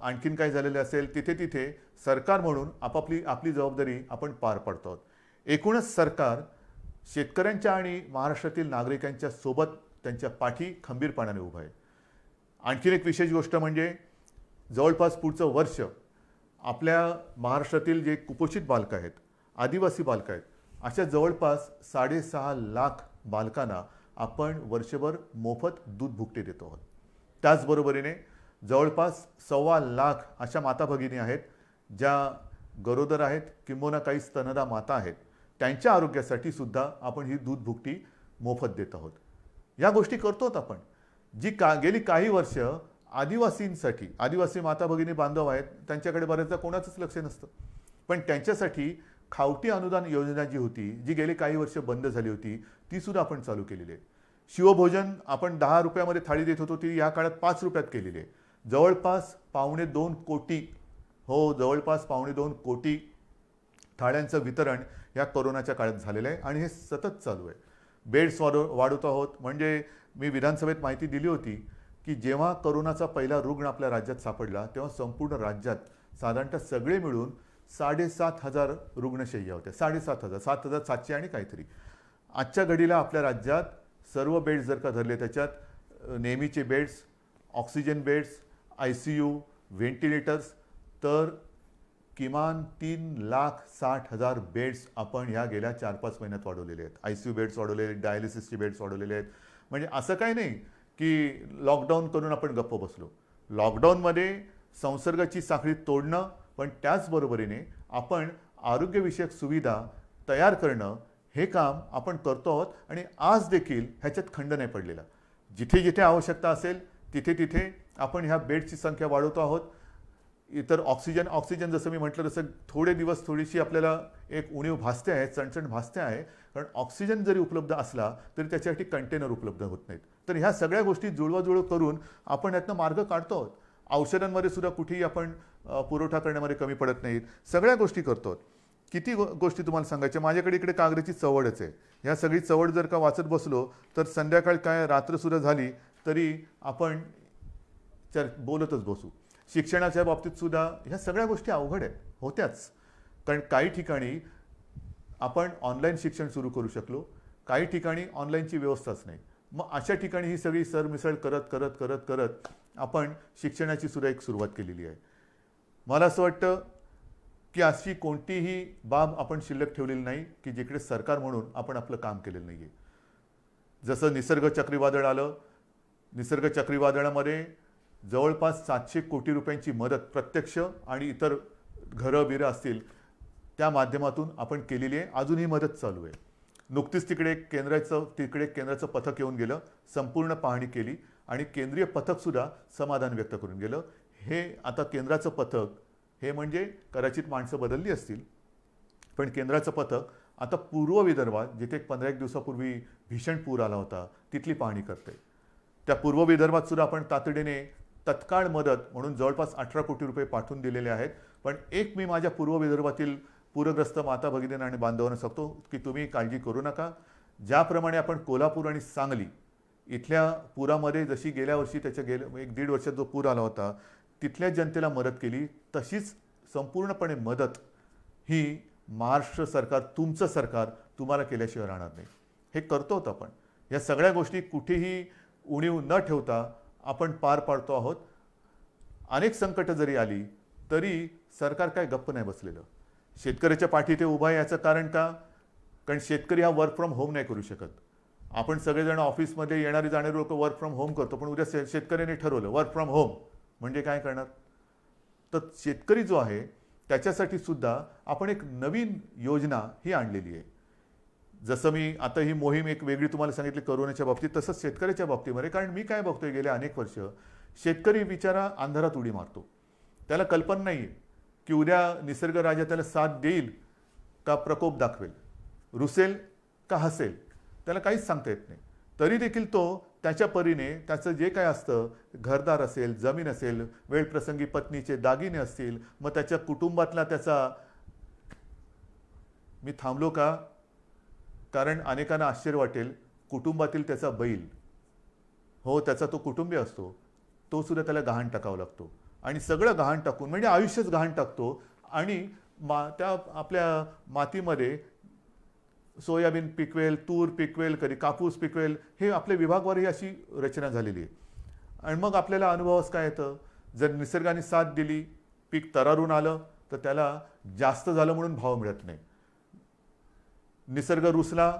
आणखीन काय झालेलं असेल, तिथे तिथे सरकार म्हणून आपली जबाबदारी आपण पार पाडतो आहोत. एकूणच सरकार शेतकऱ्यांच्या आणि महाराष्ट्रातील नागरिकांच्या सोबत त्यांच्या पाठी खंबीरपणाने उभं आहे. आणखीन एक विशेष गोष्ट म्हणजे जवळपास पुढचं वर्ष आपल्या महाराष्ट्रातील जे कुपोषित बालकं आहेत, आदिवासी बालकं आहेत, अशा जवळपास 6.5 लाख बालकांना आपण वर्षभर मोफत दूध भुकटे देतो आहोत. त्याचबरोबरीने जवळपास 1.25 लाख अशा माता भगिनी आहेत ज्या गरोदर आहेत किंबहुना काही स्तनदा माता आहेत, त्यांच्या आरोग्यासाठी सुद्धा आपण ही दूध भुकटी मोफत देत आहोत. या गोष्टी करतोत आपण. गेली काही वर्ष आदिवासींसाठी, आदिवासी माता भगिनी बांधव आहेत, त्यांच्याकडे बऱ्याचदा कोणाचंच लक्ष नसतं, पण त्यांच्यासाठी खावटी अनुदान योजना जी होती, जी गेली काही वर्ष बंद झाली होती, ती सुद्धा आपण चालू केलेली आहे. शिवभोजन आपण 10 रुपयामध्ये थाळी देत होतो, ती या काळात 5 रुपयात केलेली आहे. जवळपास 2.25 कोटी, जवळपास 2.25 कोटी थाळ्यांचं वितरण या कोरोनाच्या काळात झालेलं आहे आणि हे सतत चालू आहे. बेड्स वाढवत आहोत. म्हणजे मी विधानसभेत माहिती दिली होती की जेव्हा कोरोनाचा पहिला रुग्ण आपल्या राज्यात सापडला तेव्हा संपूर्ण राज्यात साधारणतः सगळे मिळून 7,500 रुग्णशय्या होत्या. 7,500, 7,700 आणि काहीतरी. आजच्या घडीला आपल्या राज्यात सर्व बेड्स जर का धरले, त्याच्यात नेहमीचे beds, oxygen beds, ICU, ventilators, तर किमान 3,60,000 बेड्स आपण या गेल्या 4-5 महिन्यात वाढवलेले आहेत. ICU बेड्स वाढवलेले आहेत, डायलिसिसचे बेड्स वाढवलेले आहेत. म्हणजे असं काही नाही की लॉकडाऊन करून आपण गप्प बसलो. लॉकडाऊनमध्ये संसर्गाची साखळी तोडणं, पण त्याचबरोबरीने आपण आरोग्यविषयक सुविधा तयार करणं, हे काम आपण करतो आहोत आणि आज देखील ह्याच्यात खंड नाही पडलेला. जिथे जिथे आवश्यकता असेल तिथे तिथे आपण ह्या बेडची संख्या वाढवतो आहोत. इतर ऑक्सिजन जसं मी म्हटलं तसं थोडे दिवस थोडीशी आपल्याला एक उणीव भासते आहे, चणचण भासते आहे, कारण ऑक्सिजन जरी उपलब्ध असला तरी त्याच्यासाठी कंटेनर उपलब्ध होत नाहीत. तर ह्या सगळ्या गोष्टी जुळवाजुळव करून आपण यातनं मार्ग काढतो आहोत. औषधांमध्ये सुद्धा कुठेही आपण पुरवठा करण्यामध्ये कमी पडत नाहीत. सगळ्या गोष्टी करतो आहोत. किती गोष्टी तुम्हाला सांगायच्या. माझ्याकडे इकडे कागदाची चवडच आहे. ह्या सगळी चवड जर का वाचत बसलो तर संध्याकाळ काय रात्रसुद्धा झाली तरी आपण बोलतच बसू. शिक्षणाच्या बाबतीत सुद्धा ह्या सगळ्या गोष्टी अवघड आहेत, होत्याच. कारण काही ठिकाणी आपण ऑनलाईन शिक्षण सुरू करू शकलो, काही ठिकाणी ऑनलाईनची व्यवस्थाच नाही. मग अशा ठिकाणी ही सगळी सरमिसळ करत करत करत करत आपण शिक्षणाची सुद्धा एक सुरुवात केलेली आहे. मला असं वाटतं की अशी कोणतीही बाब आपण शिल्लक ठेवलेली नाही की जिकडे सरकार म्हणून आपण आपलं काम केलेलं नाही आहे. जसं निसर्ग चक्रीवादळ आलं, निसर्ग चक्रीवादळामध्ये जवळपास 700 कोटी रुपयांची मदत प्रत्यक्ष आणि इतर घरं बिरं असतील त्या माध्यमातून आपण केलेली आहे. अजून ही मदत चालू आहे. नुकतीच तिकडे केंद्राचं पथक येऊन गेलं, संपूर्ण पाहणी केली आणि केंद्रीय पथकसुद्धा समाधान व्यक्त करून गेलं. हे आता केंद्राचं पथक हे म्हणजे कदाचित माणसं बदलली असतील, पण केंद्राचं पथक आता पूर्व विदर्भात जिथे 15-1 दिवसापूर्वी भीषण पूर आला होता तिथली पाहणी करते. त्या पूर्व विदर्भात सुद्धा आपण तातडीने तत्काळ मदत म्हणून जवळपास 18 कोटी रुपये पाठवून दिलेले आहेत. पण एक मी माझ्या पूर्व विदर्भातील पूरग्रस्त माता भगिनींना आणि बांधवांना सांगतो की तुम्ही काळजी करू नका. ज्याप्रमाणे आपण कोल्हापूर आणि सांगली इथल्या पुरामध्ये जशी गेल्या वर्षी त्याच्या 1-1.5 वर्षात जो पूर आला होता तिथल्या जनतेला मदत केली, तशीच संपूर्णपणे मदत ही महाराष्ट्र सरकार, तुमचं सरकार तुम्हाला केल्याशिवाय राहणार नाही. हे करतो आहोत आपण. या सगळ्या गोष्टी कुठेही उणीव न ठेवता आपण पार पाडतो आहोत. अनेक संकट जरी आली तरी सरकार काय गप्प नाही बसलेलं. शेतकऱ्याच्या पाठी ते उभा आहे. याचं कारण का? कारण शेतकरी हा वर्क फ्रॉम होम नाही करू शकत. आपण सगळेजण ऑफिसमध्ये येणारे जाणारे लोक वर्क फ्रॉम होम करतो, पण उद्या शेतकऱ्याने ठरवलं वर्क फ्रॉम होम म्हणजे काय करणार? तर शेतकरी जो आहे त्याच्यासाठी सुद्धा आपण एक नवीन योजना ही आणलेली आहे जसं मी आता ही मोहीम एक वेगळी तुम्हाला सांगितली करोनाच्या बाबतीत, तसंच शेतकऱ्याच्या बाबतीमध्ये. कारण मी काय बघतोय गेले अनेक वर्ष, शेतकरी बिचारा अंधारात उडी मारतो. त्याला कल्पना नाही आहे की उद्या निसर्ग राजा त्याला साथ देईल का प्रकोप दाखवेल, रुसेल का हसेल, त्याला काहीच सांगता येत नाही. तरी देखील तो त्याच्या परीने त्याचं जे काय असतं, घरदार असेल, जमीन असेल, वेळप्रसंगी पत्नीचे दागिने असतील, मग त्याच्या कुटुंबातला त्याचा, मी थांबलो का कारण अनेकांना आश्चर्य वाटेल, कुटुंबातील त्याचा बैल, हो त्याचा तो कुटुंबीय असतो, तो सुद्धा त्याला गहाण टाकावा लागतो. आणि सगळं गहाण टाकून म्हणजे आयुष्यच गहाण टाकतो. आणि त्या आपल्या मातीमध्ये सोयाबीन पिकवेल, तूर पिकवेल, कधी कापूस पिकवेल, हे आपल्या विभागवारही अशी रचना झालेली आहे. आणि मग आपल्याला अनुभवास काय येतं, जर निसर्गाने साथ दिली, पीक तरारून आलं, तर त्याला जास्त झालं म्हणून भाव मिळत नाही. निसर्ग रुसला,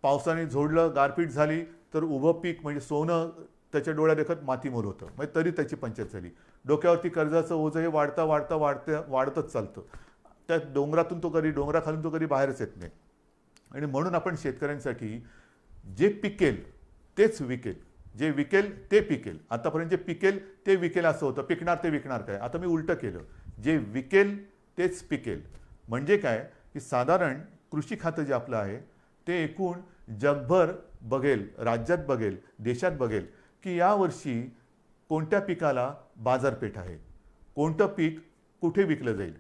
पावसाने झोडलं, गारपीट झाली, तर उभं पीक म्हणजे सोनं त्याच्या डोळ्या देखत मातीमोल होतं. म्हणजे तरी त्याची पंचायत झाली. डोक्यावरती कर्जाचं ओझं हे वाढतच चालतं. त्या डोंगरातून तो कधी, डोंगराखालून तो कधी बाहेरच येत नाही. आणि म्हणून आपण शेतकऱ्यांसाठी जे पिकेल तेच विकेल, जे विकेल ते पिकेल. आतापर्यंत जे पिकेल ते विकेल असं होतं, पिकणार ते विकणार काय. आता मी उलटं केलं, जे विकेल तेच पिकेल. म्हणजे काय की साधारण कृषी खातं जे आपलं आहे ते एकूण जगभर बघेल, राज्यात बघेल, देशात बघेल की यावर्षी कोणत्या पिकाला बाजारपेठ आहे, कोणतं पीक कुठे विकलं जाईल.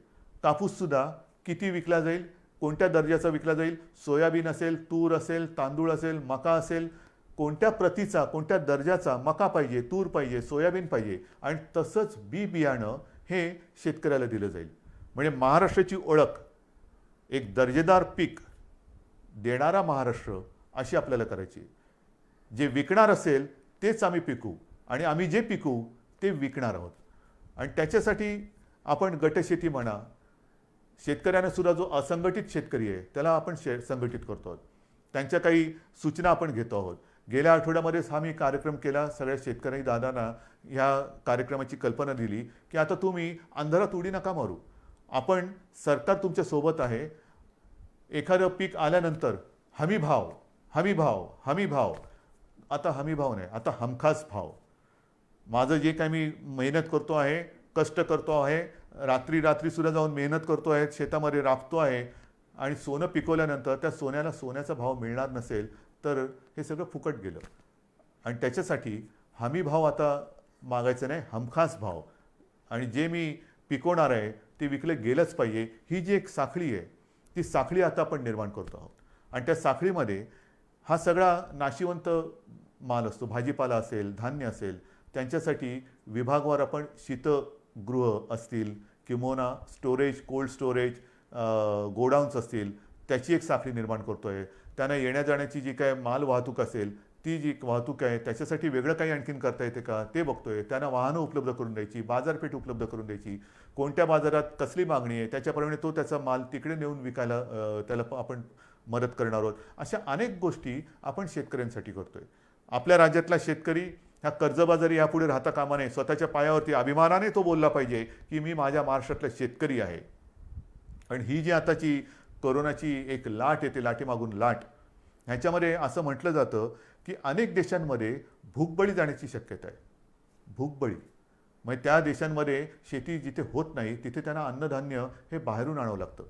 कापूससुद्धा किती विकला जाईल, कोणत्या दर्जाचा विकला जाईल, सोयाबीन असेल, तूर असेल, तांदूळ असेल, मका असेल, कोणत्या प्रतीचा, कोणत्या दर्जाचा मका पाहिजे, तूर पाहिजे, सोयाबीन पाहिजे. आणि तसंच बी बियाणं हे शेतकऱ्याला दिलं जाईल. म्हणजे महाराष्ट्राची ओळख एक दर्जेदार पीक देणारा महाराष्ट्र अशी आपल्याला करायची. जे विकणार असेल तेच आम्ही पिकू आणि आम्ही जे पिकू ते विकणार आहोत. आणि त्याच्यासाठी आपण गटशेती म्हणा, शेतकऱ्यांना सुद्धा जो असंघटित शेतकरी आहे त्याला आपण संघटित करतो आहोत. त्यांच्या काही सूचना आपण घेतो आहोत. गेल्या आठवड्यामध्येच हा मी कार्यक्रम केला. सगळ्या शेतकरी दादांना ह्या कार्यक्रमाची कल्पना दिली की आता तुम्ही अंधारात उडी नका मारू. आपण, सरकार तुमच्या सोबत आहे. एखादं पीक आल्यानंतर हमी भाव, हमी भाव, हमी भाव. आता हमी भाव नाही, आता हमखास भाव. माझं जे काही मी मेहनत करतो आहे, कष्ट करतो आहे, रात्री सुद्धा जाऊन मेहनत करतो आहे, शेतामध्ये राबतो आहे, आणि सोनं पिकवल्यानंतर त्या सोन्याला सोन्याचा भाव मिळणार नसेल तर हे सगळं फुकट गेलं. आणि त्याच्यासाठी हमी भाव आता मागायचं नाही, हमखास भाव. आणि जे मी पिकवणार आहे ते विकलं गेलंच पाहिजे. ही जी एक साखळी आहे ती साखळी आता आपण निर्माण करतो आहोत. आणि त्या साखळीमध्ये हा सगळा नाशिवंत माल असतो, भाजीपाला असेल, धान्य असेल, त्यांच्यासाठी विभागवार आपण शीतगृह असतील किंवा स्टोरेज, कोल्ड स्टोरेज, गोडाऊन्स असतील, त्याची एक साखळी निर्माण करतो आहे. त्यांना येण्या जाण्याची जी काय माल वाहतूक असेल ती जी वाहतूक आहे त्याच्यासाठी वेगळं काही आणखीन करता येते का ते बघतोय. त्यांना वाहनं उपलब्ध करून द्यायची, बाजारपेठ उपलब्ध करून द्यायची, कोणत्या बाजारात कसली मागणी आहे त्याच्याप्रमाणे तो त्याचा माल तिकडे नेऊन विकायला त्याला आपण मदत करणार आहोत. अशा अनेक गोष्टी आपण शेतकऱ्यांसाठी करतोय. आपल्या राज्यातला शेतकरी ह्या कर्जबाजारी यापुढे राहता कामा नये. स्वतःच्या पायावरती अभिमानाने तो बोलला पाहिजे की मी माझ्या महाराष्ट्रातला शेतकरी आहे. आणि ही जी आताची कोरोनाची एक लाट येते, लाटेमागून लाट, ह्याच्यामध्ये असं म्हटलं जातं की अनेक देशांमध्ये भूकबळी जाण्याची शक्यता आहे. भूकबळी म्हणजे त्या देशांमध्ये शेती जिथे होत नाही तिथे त्यांना अन्नधान्य हे बाहेरून आणावं लागतं.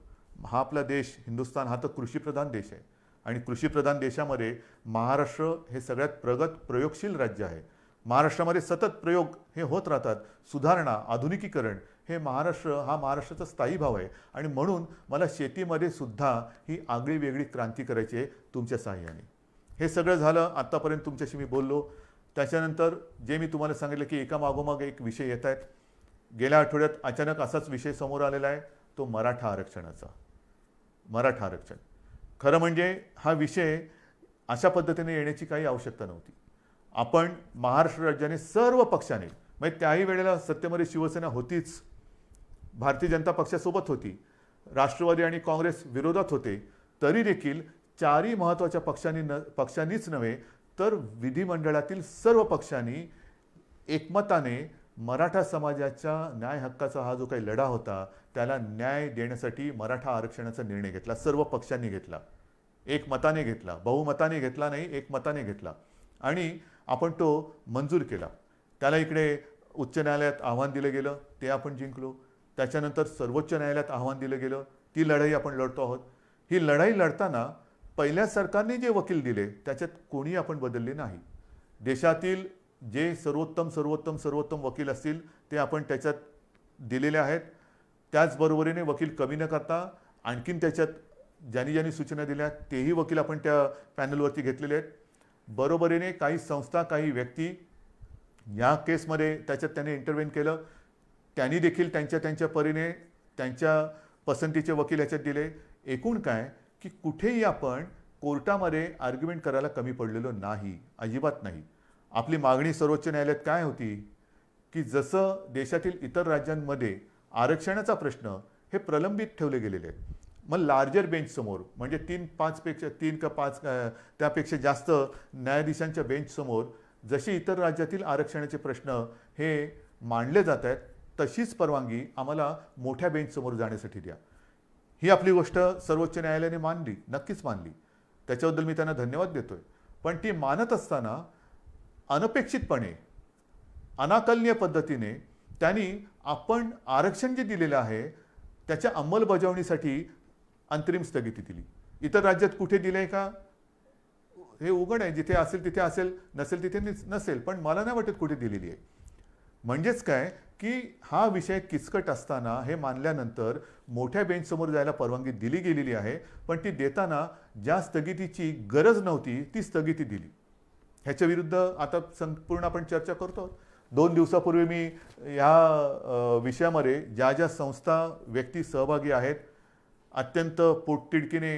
हा आपला देश हिंदुस्थान हा तर कृषीप्रधान देश आहे. आणि कृषीप्रधान देशामध्ये महाराष्ट्र हे सगळ्यात प्रगत प्रयोगशील राज्य आहे. महाराष्ट्रामध्ये सतत प्रयोग हे होत राहतात. सुधारणा, आधुनिकीकरण हे हा महाराष्ट्राचा स्थायी भाव आहे. आणि म्हणून मला शेतीमध्ये सुद्धा ही आगळी वेगळी क्रांती करायची आहे तुमच्या साहाय्याने. हे सगळं झालं, आत्तापर्यंत तुमच्याशी मी बोललो. त्याच्यानंतर जे मी तुम्हाला सांगितलं की एका मागोमाग एक विषय येत आहेत. गेल्या आठवड्यात अचानक असाच विषय समोर आलेला आहे, तो मराठा आरक्षणाचा. मराठा आरक्षण खरं म्हणजे हा विषय अशा पद्धतीने येण्याची काही आवश्यकता नव्हती. आपण महाराष्ट्र राज्याने सर्व पक्षाने, म्हणजे त्याही वेळेला सत्तेमध्ये शिवसेना होतीच, भारतीय जनता पक्षासोबत होती, राष्ट्रवादी आणि काँग्रेस विरोधात होते, तरी देखील चारही महत्त्वाच्या पक्षांनीच नव्हे तर विधिमंडळातील सर्व पक्षांनी एकमताने मराठा समाजाच्या न्याय हक्काचा हा जो काही लढा होता त्याला न्याय देण्यासाठी मराठा आरक्षणाचा निर्णय घेतला. सर्व पक्षांनी घेतला. एक मताने घेतला, बहुमताने घेतला नाही, एक मताने घेतला आणि आपण तो मंजूर केला. त्याला इकडे उच्च न्यायालयात आव्हान दिलं गेलं, ते आपण जिंकलो. त्याच्यानंतर सर्वोच्च न्यायालयात आव्हान दिलं गेलं, ती लढाई आपण लढतो आहोत. ही लढाई लढताना पहिल्या सरकारने जे वकील दिले त्याच्यात कोणी आपण बदलले नाही. देशातील जे सर्वोत्तम सर्वोत्तम सर्वोत्तम वकील असतील ते आपण त्याच्यात दिलेले आहेत. त्याचबरोबरीने वकील कमी न करता आणखीन त्याच्यात ज्यांनी ज्यांनी सूचना दिल्या तेही वकील आपण त्या पॅनलवरती घेतलेले आहेत. बरोबरीने काही संस्था काही व्यक्ती या केसमध्ये त्याच्यात त्यांनी इंटरव्हेन केलं, त्यांनी देखील त्यांच्या त्यांच्या परीने त्यांच्या पसंतीचे वकील याच्यात दिले. एकूण काय की कुठेही आपण कोर्टामध्ये आर्ग्युमेंट करायला कमी पडलेलो नाही, अजिबात नाही. आपली मागणी सर्वोच्च न्यायालयात काय होती की जसं देशातील इतर राज्यांमध्ये आरक्षणाचा प्रश्न हे प्रलंबित ठेवले गेलेले आहेत, मग लार्जर बेंच समोर म्हणजे 3 का 5 त्यापेक्षा जास्त न्यायाधीशांच्या बेंच समोर जसे इतर राज्यातील आरक्षणाचे प्रश्न हे मांडले जात आहेत तशीच परवानगी आम्हाला मोठ्या बेंच समोर जाण्यासाठी द्या. ही आपली गोष्ट सर्वोच्च न्यायालयाने मानली, नक्कीच मानली. त्याच्याबद्दल मी त्यांना धन्यवाद देतोय. पण ती मानत असताना अनपेक्षितपणे अनाकलनीय पद्धतीने त्यांनी आपण आरक्षण जे दिलेलं आहे त्याच्या अंमलबजावणीसाठी अंतरिम स्थगिती दिली. इतर राज्यात कुठे दिले का हे उघड आहे, जिथे असेल तिथे असेल, नसेल तिथे नसेल, पण मला नाही वाटत कुठे दिलेली आहे. म्हणजेच काय की हा विषय किचकट असताना हे मानल्यानंतर मोठ्या बेंच समोर जायला परवानगी दिली गेलेली आहे, पण ती देताना ज्या स्थगितीची गरज नव्हती ती स्थगिती दिली. ह्याच्या विरुद्ध आता संपूर्ण आपण चर्चा करतो. 2 दिवसापूर्वी मी ह्या विषयामध्ये ज्या ज्या संस्था व्यक्ती सहभागी आहेत, अत्यंत पोटतिडकीने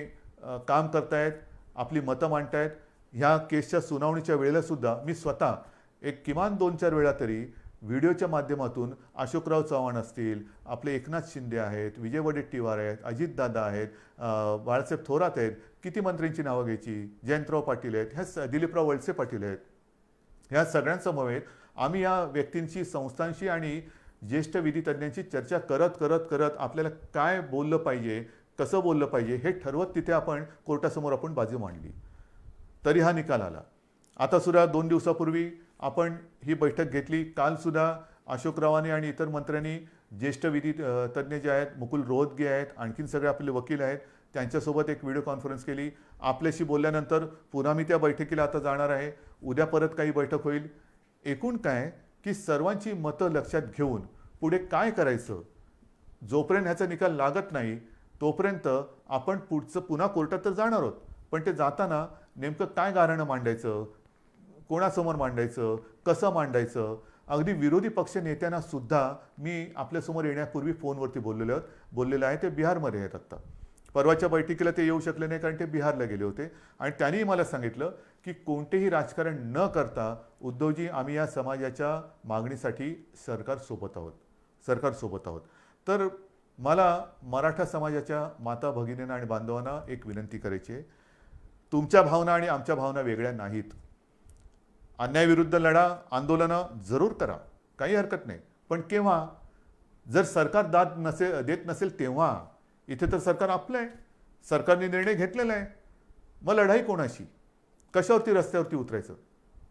काम करतायत, आपली मतं मांडतायत, ह्या केसच्या सुनावणीच्या वेळेला सुद्धा मी स्वतः एक किमान 2-4 वेळा तरी व्हिडिओच्या माध्यमातून अशोकराव चव्हाण असतील, आपले एकनाथ शिंदे आहेत, विजय वडेट्टीवार आहेत, अजितदादा आहेत, बाळासाहेब थोरात आहेत, किती मंत्र्यांची नावं घ्यायची, जयंतराव पाटील आहेत, ह्या दिलीपराव वळसे पाटील आहेत, ह्या सगळ्यांसमवेत आम्ही या व्यक्तींशी, संस्थांशी आणि ज्येष्ठ विधितज्ञांची चर्चा करत करत करत आपल्याला काय बोललं पाहिजे, कसं बोललं पाहिजे हे ठरवत तिथे आपण कोर्टासमोर आपण बाजू मांडली. तरी हा निकाल आला. आता सुद्धा 2 दिवसापूर्वी आपण ही बैठक घेतली. काल सुद्धा अशोकरावांनी आणि इतर मंत्र्यांनी, ज्येष्ठ विधी तज्ज्ञ जे आहेत, मुकुल रोहतगी आहेत, आणखीन सगळे आपले वकील आहेत, त्यांच्यासोबत एक व्हिडिओ कॉन्फरन्स केली. आपल्याशी बोलल्यानंतर पुन्हा मी त्या बैठकीला आता जाणार आहे. उद्या परत काही बैठक होईल. एकूण काय की सर्वांची मतं लक्षात घेऊन पुढे काय करायचं, जोपर्यंत ह्याचा निकाल लागत नाही तोपर्यंत आपण पुढचं पुन्हा कोर्टात तर जाणार आहोत, पण ते जाताना नेमकं काय गाऱ्हाणं मांडायचं, कोणासमोर मांडायचं, कसं मांडायचं. अगदी विरोधी पक्ष नेत्यांना सुद्धा मी आपल्यासमोर येण्यापूर्वी फोनवरती बोललेलं आहे. ते बिहारमध्ये आहेत आत्ता. परवाच्या बैठकीला ते येऊ शकले नाही कारण ते बिहारला गेले होते आणि त्यांनी मला सांगितलं की कोणतेही राजकारण न करता उद्धवजी आम्ही या समाजाच्या मागणीसाठी सरकारसोबत आहोत. तर मला मराठा समाजाच्या माता भगिनींना आणि बांधवांना एक विनंती करायची आहे. तुमच्या भावना आणि आमच्या भावना वेगळ्या नाहीत. अन्यायाविरुद्ध लढा, आंदोलनं जरूर करा, काही हरकत नाही. पण केव्हा, जर सरकार देत नसेल तेव्हा. इथे तर सरकार आपलं आहे, सरकारने निर्णय घेतलेला आहे. मग लढाई कोणाशी, कशावरती रस्त्यावरती उतरायचं,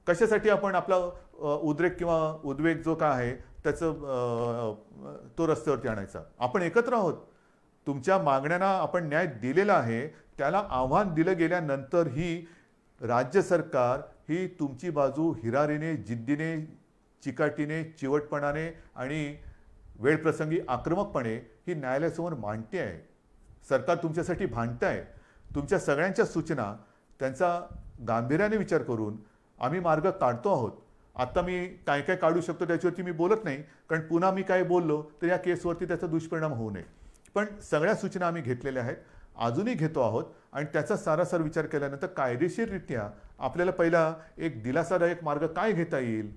कशासाठी आपण आपला उद्रेक किंवा उद्वेग जो काय आहे त्याचं तो रस्त्यावरती आणायचा. आपण एकत्र आहोत. तुमच्या मागण्यांना आपण न्याय दिलेला आहे. त्याला आव्हान दिलं गेल्यानंतरही राज्य सरकार ही तुमची बाजू हिरारीने, जिद्दीने, चिकाटीने, चिवटपणाने आणि वेळप्रसंगी आक्रमकपणे ही न्यायालयासमोर मांडते आहे. सरकार तुमच्यासाठी भांडत आहे. तुमच्या सगळ्यांच्या सूचना त्यांचा गांभीर्याने विचार करून आम्ही मार्ग काढतो आहोत. आता मी काय काय काढू शकतो त्याच्यावरती मी बोलत नाही, कारण पुन्हा मी काय बोललो तर या केसवरती त्याचा दुष्परिणाम होऊ नये. पण सगळ्या सूचना आम्ही घेतलेल्या आहेत, अजूनही घेतो आहोत आणि त्याचा सारासार विचार केल्यानंतर कायदेशीररित्या आपल्याला पहिला एक दिलासादायक मार्ग काय घेता येईल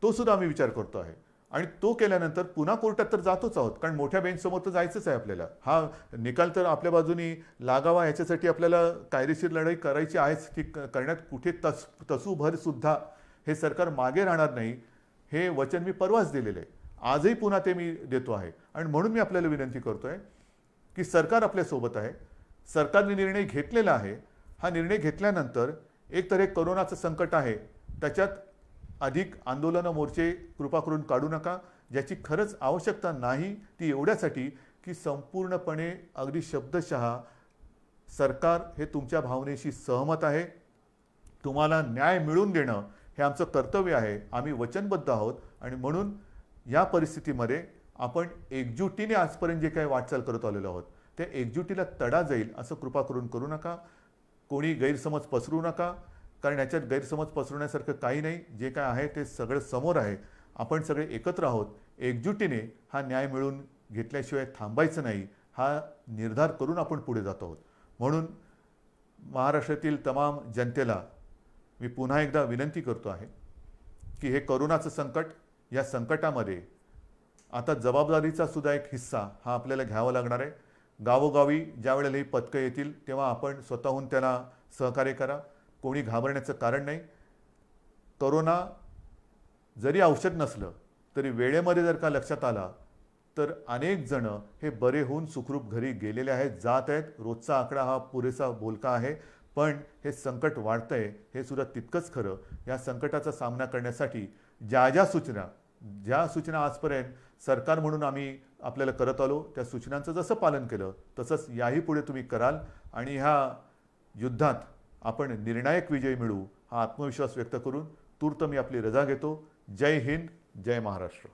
तो सुद्धा आम्ही विचार करतो आहे. आणि तो केल्यानंतर पुन्हा कोर्टात तर जातोच आहोत, कारण मोठ्या बेंचसमोर तर जायचंच आहे आपल्याला. हा निकाल तर आपल्या बाजूनी लागावा ह्याच्यासाठी आपल्याला कायदेशीर लढाई करायची आहेच. ती करण्यात कुठे तसूभर सुद्धा हे सरकार मागे राहणार नाही, हे वचन मी परवाच दिलेलं आहे. आजही पुन्हा ते मी देतो आहे. आणि म्हणून मी आपल्याला विनंती करतोय की सरकार आपल्यासोबत आहे. सरकारने निर्णय घेतलेला आहे. हा निर्णय घेतल्यानंतर एक तर हे कोरोनाचं संकट आहे, त्याच्यात अधिक आंदोलनं मोर्चे कृपा करून काढू नका. ज्याची खरंच आवश्यकता नाही ती एवढ्यासाठी की संपूर्णपणे अगदी शब्दशः सरकार हे तुमच्या भावनेशी सहमत आहे. तुम्हाला न्याय मिळवून देणं हे आमचं कर्तव्य आहे. आम्ही वचनबद्ध आहोत आणि म्हणून या परिस्थितीमध्ये आपण एकजुटीने आजपर्यंत जे काही वाटचाल करत आलेलो आहोत त्या एकजुटीला तडा जाईल असं कृपा करून करू नका. कोणी गैरसमज पसरू नका, कारण याच्यात गैरसमज पसरवण्यासारखं काही नाही. जे काय आहे ते सगळं समोर आहे. आपण सगळे एकत्र आहोत. एकजुटीने हा न्याय मिळवून घेतल्याशिवाय थांबायचं नाही हा निर्धार करून आपण पुढे जात आहोत. म्हणून महाराष्ट्रातील तमाम जनतेला मी पुन्हा एकदा विनंती करतो आहे की हे कोरोनाचं संकट, या संकटामध्ये आता जबाबदारीचा सुद्धा एक हिस्सा हा आपल्याला घ्यावा लागणार आहे. गावोगावी ज्या वेळेला ही पथकं येतील तेव्हा आपण स्वतःहून त्याला सहकार्य करा. कोणी घाबरण्याचं कारण नाही. कोरोना जरी औषध नसलं तरी वेळेमध्ये जर का लक्षात आला तर अनेक जण हे बरे होऊन सुखरूप घरी गेलेले आहेत, जात आहेत. रोजचा आकडा हा पुरेसा बोलका आहे, पण हे संकट वाढतंय हे सुद्धा तितकंच खरं. या संकटाचा सामना करण्यासाठी ज्या सूचना आजपर्यंत सरकार म्हणून आम्ही आपल्याला करत आलो त्या सूचनांचं जसं पालन केलं तसंच याही पुढे तुम्ही कराल आणि ह्या युद्धात आपण निर्णायक विजय मिळवू हा आत्मविश्वास व्यक्त करून तूर्त मी आपली रजा घेतो. जय हिंद, जय महाराष्ट्र.